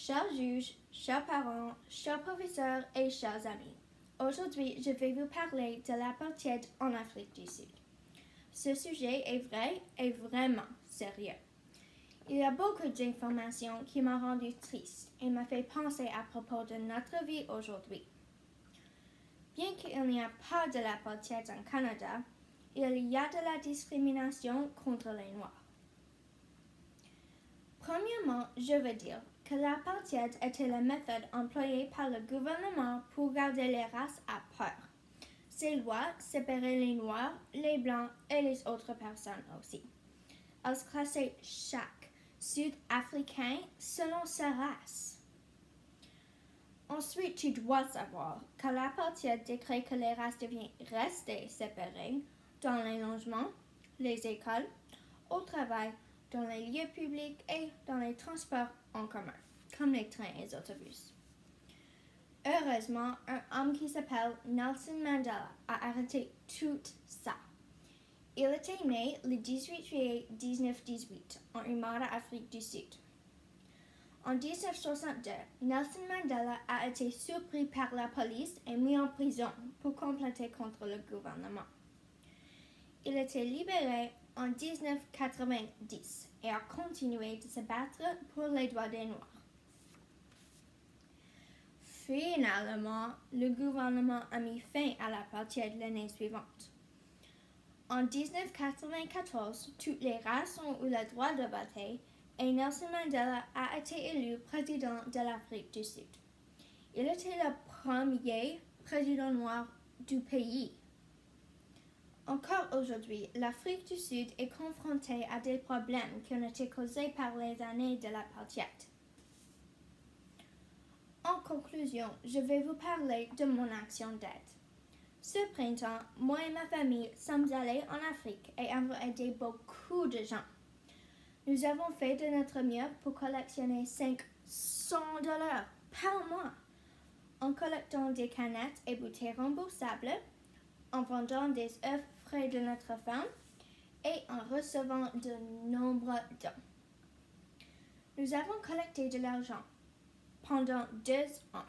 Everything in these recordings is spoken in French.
Chers juges, chers parents, chers professeurs et chers amis, aujourd'hui je vais vous parler de l'apartheid en Afrique du Sud. Ce sujet est vrai et vraiment sérieux. Il y a beaucoup d'informations qui m'ont rendu triste et m'a fait penser à propos de notre vie aujourd'hui. Bien qu'il n'y ait pas de l'apartheid en Canada, il y a de la discrimination contre les Noirs. Premièrement, je veux dire que l'apartheid était la méthode employée par le gouvernement pour garder les races à part. Ces lois séparaient les Noirs, les Blancs et les autres personnes aussi. Elles classaient chaque Sud-Africain selon sa race. Ensuite, tu dois savoir que l'apartheid décrète que les races deviennent rester séparées dans les logements, les écoles, au travail, dans les lieux publics et dans les transports en commun, comme les trains et les autobus. Heureusement, un homme qui s'appelle Nelson Mandela a arrêté tout ça. Il était né le 18 juillet 1918 en Umara, Afrique du Sud. En 1962, Nelson Mandela a été surpris par la police et mis en prison pour comploter contre le gouvernement. Il a été libéré en 1990 et a continué de se battre pour les droits des Noirs. Finalement, le gouvernement a mis fin à l'apartheid l'année suivante. En 1994, toutes les races ont eu le droit de voter et Nelson Mandela a été élu président de l'Afrique du Sud. Il était le premier président noir du pays. Encore aujourd'hui, l'Afrique du Sud est confrontée à des problèmes qui ont été causés par les années de l'apartheid. En conclusion, je vais vous parler de mon action d'aide. Ce printemps, moi et ma famille sommes allés en Afrique et avons aidé beaucoup de gens. Nous avons fait de notre mieux pour collectionner $500 par mois en collectant des canettes et bouteilles remboursables, en vendant des œufs frais de notre ferme et en recevant de nombreux dons. Nous avons collecté de l'argent pendant 2 ans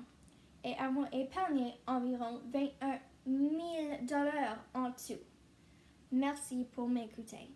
et avons épargné environ $21 000 en tout. Merci pour m'écouter.